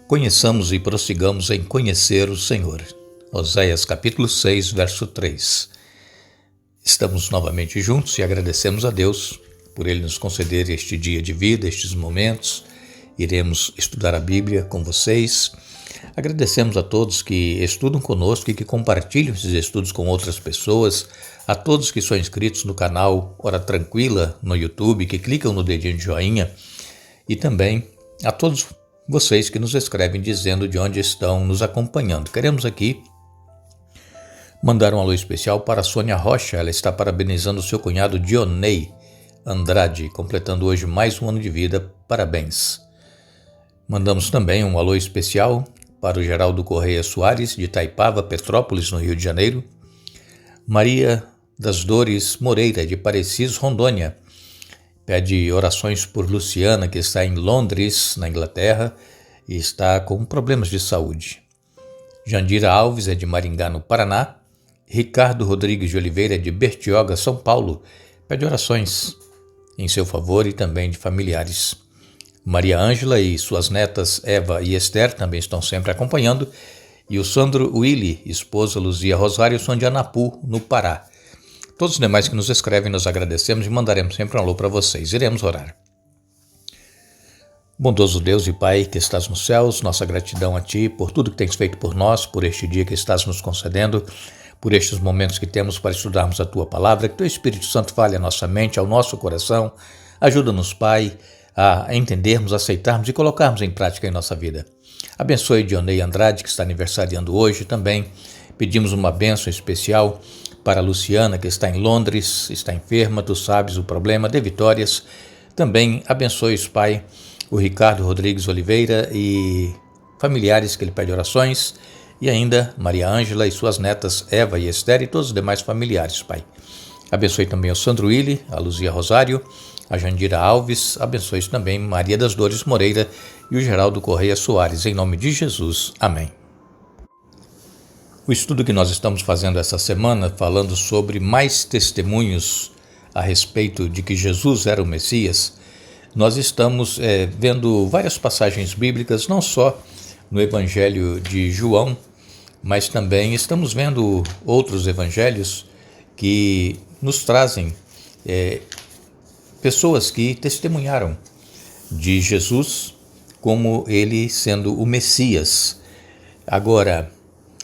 Conheçamos e prossigamos em conhecer o Senhor. Oséias capítulo 6, verso 3. Estamos novamente juntos e agradecemos a Deus por Ele nos conceder este dia de vida, estes momentos. Iremos estudar a Bíblia com vocês. Agradecemos a todos que estudam conosco e que compartilham esses estudos com outras pessoas, a todos que são inscritos no canal Hora Tranquila no YouTube, que clicam no dedinho de joinha, e também a todos vocês que nos escrevem dizendo de onde estão nos acompanhando. Queremos aqui mandar um alô especial para a Sônia Rocha. Ela está parabenizando o seu cunhado Dionei Andrade, completando hoje mais um ano de vida. Parabéns. Mandamos também um alô especial para o Geraldo Correia Soares, de Itaipava, Petrópolis, no Rio de Janeiro. Maria das Dores Moreira, de Parecis, Rondônia. Pede orações por Luciana, que está em Londres, na Inglaterra, e está com problemas de saúde. Jandira Alves é de Maringá, no Paraná. Ricardo Rodrigues de Oliveira é de Bertioga, São Paulo. Pede orações em seu favor e também de familiares. Maria Ângela e suas netas Eva e Esther também estão sempre acompanhando. E o Sandro Willi, esposa Luzia Rosário, são de Anapu, no Pará. Todos os demais que nos escrevem, nós agradecemos e mandaremos sempre um alô para vocês. Iremos orar. Bondoso Deus e Pai que estás nos céus, nossa gratidão a Ti por tudo que tens feito por nós, por este dia que estás nos concedendo, por estes momentos que temos para estudarmos a Tua Palavra. Que Teu Espírito Santo fale à nossa mente, ao nosso coração. Ajuda-nos, Pai, a entendermos, aceitarmos e colocarmos em prática em nossa vida. Abençoe Dionei Andrade, que está aniversariando hoje também. Pedimos uma bênção especial para a Luciana, que está em Londres, está enferma, Tu sabes o problema, dê vitórias. Também abençoe, Pai, o Ricardo Rodrigues Oliveira e familiares que ele pede orações, e ainda Maria Ângela e suas netas Eva e Esther e todos os demais familiares, Pai. Abençoe também o Sandro Willi, a Luzia Rosário, a Jandira Alves, abençoe também Maria das Dores Moreira e o Geraldo Correia Soares, em nome de Jesus. Amém. O estudo que nós estamos fazendo essa semana, falando sobre mais testemunhos a respeito de que Jesus era o Messias, nós estamos vendo várias passagens bíblicas, não só no Evangelho de João, mas também estamos vendo outros evangelhos que nos trazem pessoas que testemunharam de Jesus como ele sendo o Messias. Agora,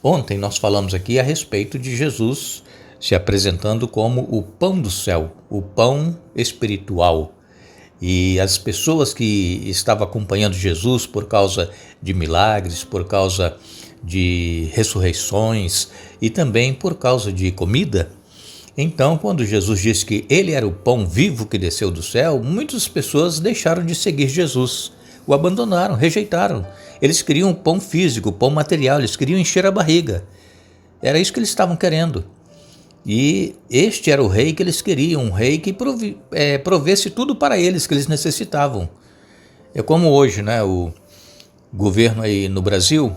ontem nós falamos aqui a respeito de Jesus se apresentando como o pão do céu, o pão espiritual. E as pessoas que estavam acompanhando Jesus por causa de milagres, por causa de ressurreições e também por causa de comida. Então, quando Jesus disse que ele era o pão vivo que desceu do céu, muitas pessoas deixaram de seguir Jesus, o abandonaram, rejeitaram. Eles queriam pão físico, pão material, eles queriam encher a barriga. Era isso que eles estavam querendo. E este era o rei que eles queriam, um rei que provesse tudo para eles que eles necessitavam. É como hoje, né? O governo aí no Brasil,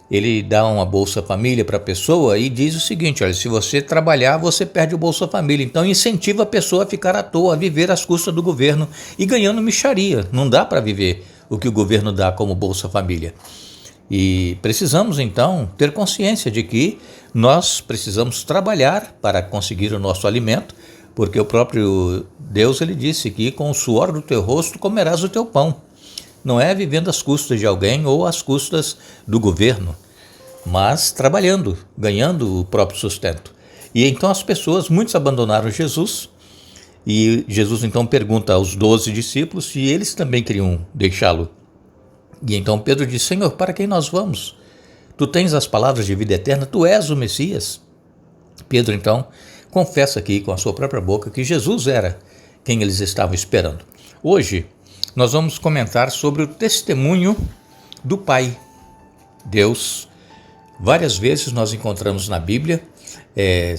ele dá uma Bolsa Família para a pessoa e diz o seguinte: olha, se você trabalhar, você perde o Bolsa Família. Então incentiva a pessoa a ficar à toa, a viver às custas do governo e ganhando mixaria. Não dá para viver o que o governo dá como Bolsa Família. E precisamos, então, ter consciência de que nós precisamos trabalhar para conseguir o nosso alimento, porque o próprio Deus, ele disse que com o suor do teu rosto comerás o teu pão. Não é vivendo às custas de alguém ou às custas do governo, mas trabalhando, ganhando o próprio sustento. E então as pessoas, muitos abandonaram Jesus, e Jesus então pergunta aos 12 discípulos se eles também queriam deixá-lo. E então Pedro diz: Senhor, para quem nós vamos? Tu tens as palavras de vida eterna, tu és o Messias. Pedro então confessa aqui com a sua própria boca que Jesus era quem eles estavam esperando. Hoje nós vamos comentar sobre o testemunho do Pai, Deus. Várias vezes nós encontramos na Bíblia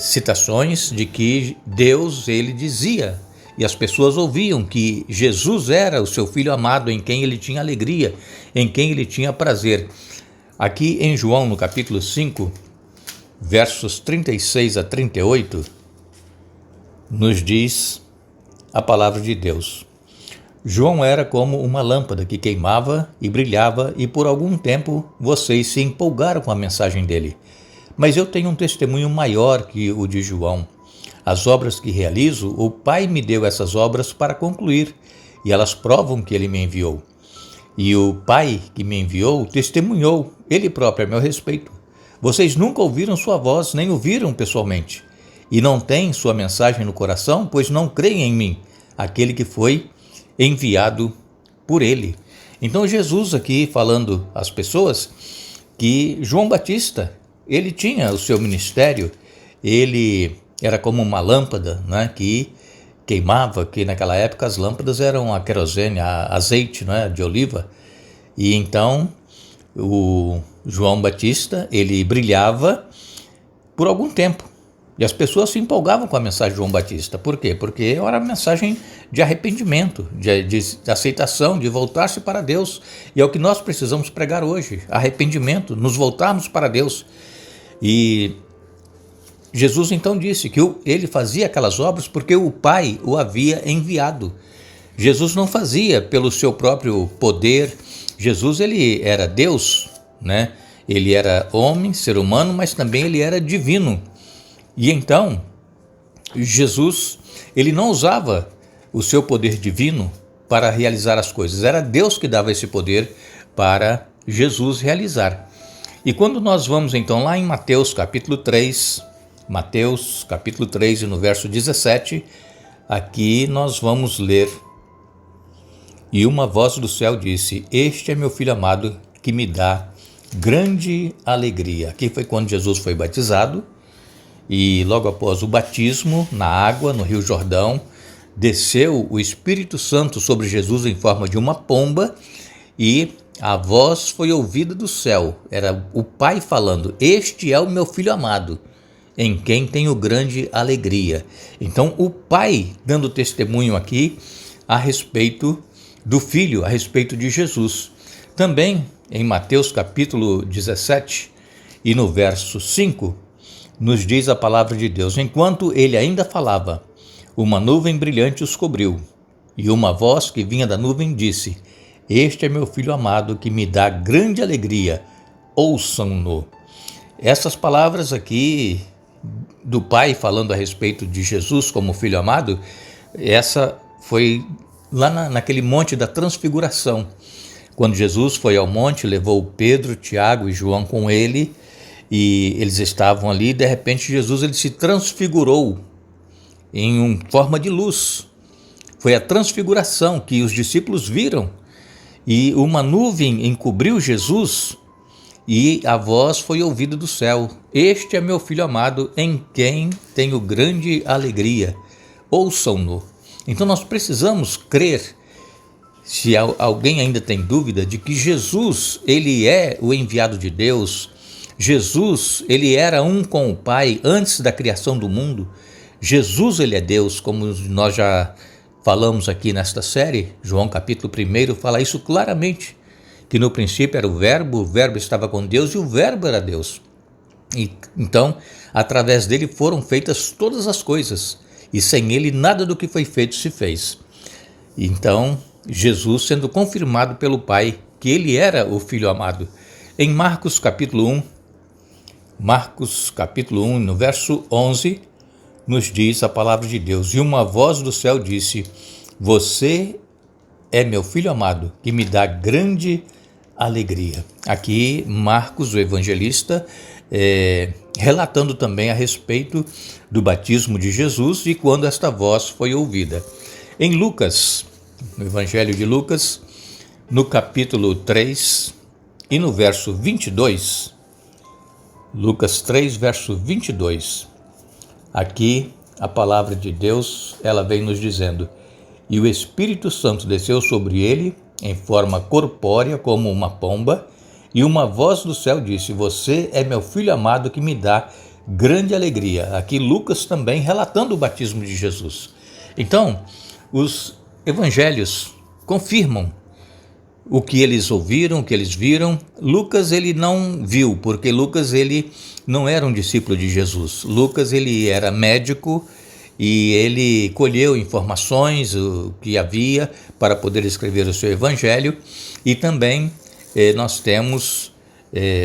citações de que Deus, ele dizia, e as pessoas ouviam que Jesus era o seu Filho amado, em quem ele tinha alegria, em quem ele tinha prazer. Aqui em João, no capítulo 5, versos 36 a 38, nos diz a palavra de Deus: João era como uma lâmpada que queimava e brilhava, e por algum tempo vocês se empolgaram com a mensagem dele. Mas eu tenho um testemunho maior que o de João. As obras que realizo, o Pai me deu essas obras para concluir, e elas provam que ele me enviou. E o Pai que me enviou testemunhou, ele próprio, a meu respeito. Vocês nunca ouviram sua voz, nem o viram pessoalmente. E não têm sua mensagem no coração, pois não creem em mim, aquele que foi enviado por ele. Então Jesus aqui falando às pessoas que João Batista, ele tinha o seu ministério, ele era como uma lâmpada, né, que queimava, que naquela época as lâmpadas eram a querosene, a azeite, né, de oliva. E então o João Batista, ele brilhava por algum tempo. E as pessoas se empolgavam com a mensagem de João Batista. Por quê? Porque era uma mensagem de arrependimento, de aceitação, de voltar-se para Deus. E é o que nós precisamos pregar hoje, arrependimento, nos voltarmos para Deus. E Jesus então disse que ele fazia aquelas obras porque o Pai o havia enviado. Jesus não fazia pelo seu próprio poder. Jesus, ele era Deus, né? Ele era homem, ser humano, mas também ele era divino. E então, Jesus, ele não usava o seu poder divino para realizar as coisas. Era Deus que dava esse poder para Jesus realizar. E quando nós vamos então lá em Mateus capítulo 3 e no verso 17, aqui nós vamos ler: E uma voz do céu disse: Este é meu filho amado, que me dá grande alegria. Aqui foi quando Jesus foi batizado, e logo após o batismo na água, no Rio Jordão, desceu o Espírito Santo sobre Jesus em forma de uma pomba, e a voz foi ouvida do céu. Era o Pai falando: Este é o meu filho amado, em quem tenho grande alegria. Então o Pai dando testemunho aqui a respeito do Filho, a respeito de Jesus. Também em Mateus capítulo 17 e no verso 5, nos diz a palavra de Deus: Enquanto ele ainda falava, uma nuvem brilhante os cobriu, e uma voz que vinha da nuvem disse: Este é meu filho amado, que me dá grande alegria, ouçam-no. Essas palavras aqui do Pai falando a respeito de Jesus como filho amado, essa foi lá naquele monte da transfiguração. Quando Jesus foi ao monte, levou Pedro, Tiago e João com ele, e eles estavam ali, e de repente Jesus ele se transfigurou em forma de luz. Foi a transfiguração que os discípulos viram, e uma nuvem encobriu Jesus, e a voz foi ouvida do céu: Este é meu filho amado, em quem tenho grande alegria, ouçam-no. Então nós precisamos crer, se alguém ainda tem dúvida, de que Jesus, ele é o enviado de Deus. Jesus, ele era um com o Pai antes da criação do mundo. Jesus, ele é Deus, como nós já falamos aqui nesta série. João capítulo 1 fala isso claramente, que no princípio era o Verbo estava com Deus e o Verbo era Deus. E então, através dele foram feitas todas as coisas, e sem ele nada do que foi feito se fez. Então, Jesus sendo confirmado pelo Pai que ele era o Filho amado. Em Marcos capítulo 1, no verso 11, nos diz a palavra de Deus: E uma voz do céu disse: Você é meu Filho amado, que me dá grande alegria. Aqui Marcos, o evangelista, relatando também a respeito do batismo de Jesus e quando esta voz foi ouvida. Em Lucas, no Evangelho de Lucas, no capítulo 3 e no verso 22, Lucas 3, verso 22, aqui a palavra de Deus, ela vem nos dizendo: E o Espírito Santo desceu sobre ele em forma corpórea como uma pomba, e uma voz do céu disse: Você é meu filho amado, que me dá grande alegria. Aqui Lucas também relatando o batismo de Jesus. Então, os evangelhos confirmam o que eles ouviram, o que eles viram. Lucas ele não viu, porque Lucas ele não era um discípulo de Jesus. Lucas ele era médico e ele colheu informações, o que havia, para poder escrever o seu evangelho. E também nós temos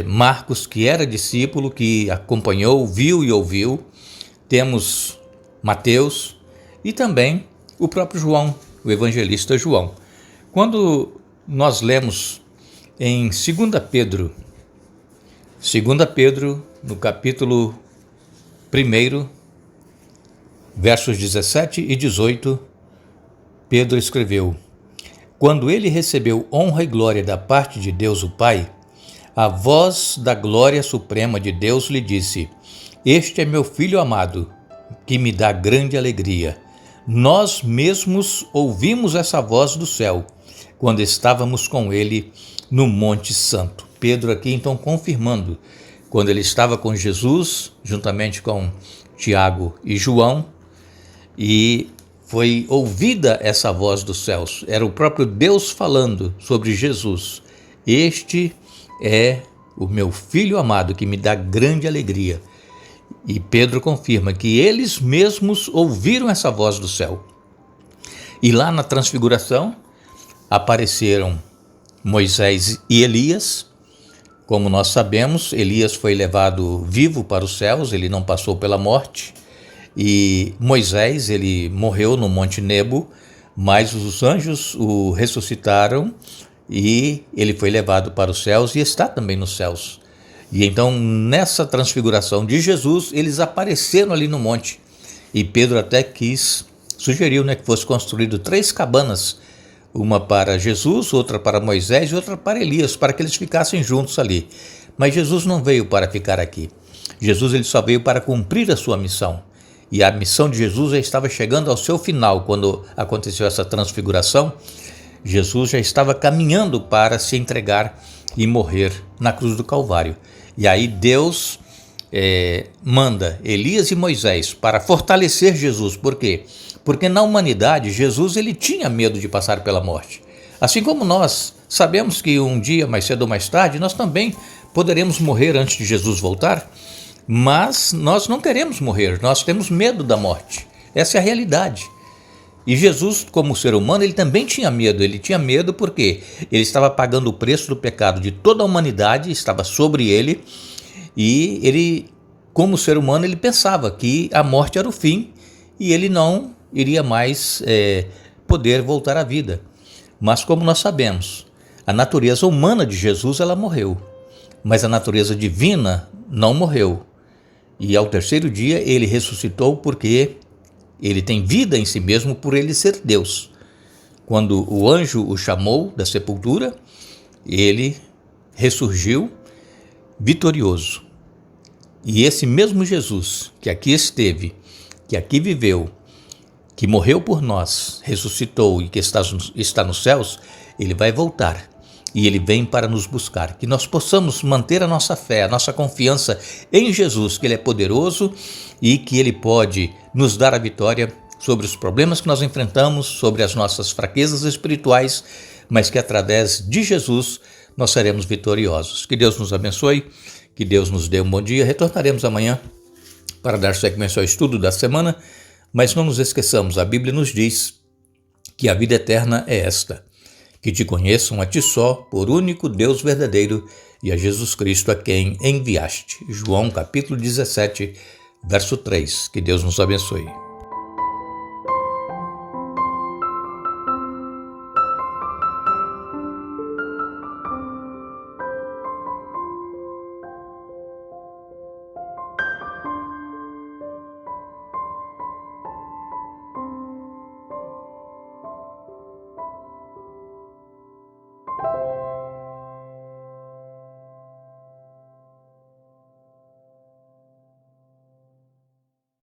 Marcos, que era discípulo, que acompanhou, viu e ouviu. Temos Mateus e também o próprio João, o evangelista João. Quando nós lemos em 2 Pedro, no capítulo 1, versos 17 e 18, Pedro escreveu: quando ele recebeu honra e glória da parte de Deus o Pai, a voz da glória suprema de Deus lhe disse: este é meu filho amado, que me dá grande alegria. Nós mesmos ouvimos essa voz do céu, quando estávamos com ele no Monte Santo. Pedro aqui então confirmando, quando ele estava com Jesus, juntamente com Tiago e João, e foi ouvida essa voz dos céus. Era o próprio Deus falando sobre Jesus. Este é o meu filho amado, que me dá grande alegria. E Pedro confirma que eles mesmos ouviram essa voz do céu. E lá na transfiguração apareceram Moisés e Elias. Como nós sabemos, Elias foi levado vivo para os céus, ele não passou pela morte. E Moisés, ele morreu no Monte Nebo, mas os anjos o ressuscitaram e ele foi levado para os céus e está também nos céus. E então, nessa transfiguração de Jesus, eles apareceram ali no monte. E Pedro até sugeriu que fosse construído 3 cabanas, uma para Jesus, outra para Moisés e outra para Elias, para que eles ficassem juntos ali. Mas Jesus não veio para ficar aqui. Jesus ele só veio para cumprir a sua missão. E a missão de Jesus já estava chegando ao seu final. Quando aconteceu essa transfiguração, Jesus já estava caminhando para se entregar e morrer na cruz do Calvário. E aí Deus manda Elias e Moisés para fortalecer Jesus. Por quê? Porque na humanidade Jesus ele tinha medo de passar pela morte. Assim como nós sabemos que um dia, mais cedo ou mais tarde, nós também poderemos morrer antes de Jesus voltar, mas nós não queremos morrer, nós temos medo da morte. Essa é a realidade. E Jesus, como ser humano, ele também tinha medo. Ele tinha medo porque ele estava pagando o preço do pecado de toda a humanidade, estava sobre ele, e ele, como ser humano, ele pensava que a morte era o fim e ele não iria mais poder voltar à vida. Mas como nós sabemos, a natureza humana de Jesus, ela morreu, mas a natureza divina não morreu. E ao terceiro dia ele ressuscitou porque ele tem vida em si mesmo por ele ser Deus. Quando o anjo o chamou da sepultura, ele ressurgiu vitorioso. E esse mesmo Jesus que aqui esteve, que aqui viveu, que morreu por nós, ressuscitou e que está nos céus, ele vai voltar. E ele vem para nos buscar, que nós possamos manter a nossa fé, a nossa confiança em Jesus, que ele é poderoso e que ele pode nos dar a vitória sobre os problemas que nós enfrentamos, sobre as nossas fraquezas espirituais, mas que através de Jesus nós seremos vitoriosos. Que Deus nos abençoe, que Deus nos dê um bom dia. Retornaremos amanhã para dar sequência ao estudo da semana, mas não nos esqueçamos, a Bíblia nos diz que a vida eterna é esta: que te conheçam a ti só, por único Deus verdadeiro, e a Jesus Cristo a quem enviaste. João capítulo 17, verso 3. Que Deus nos abençoe.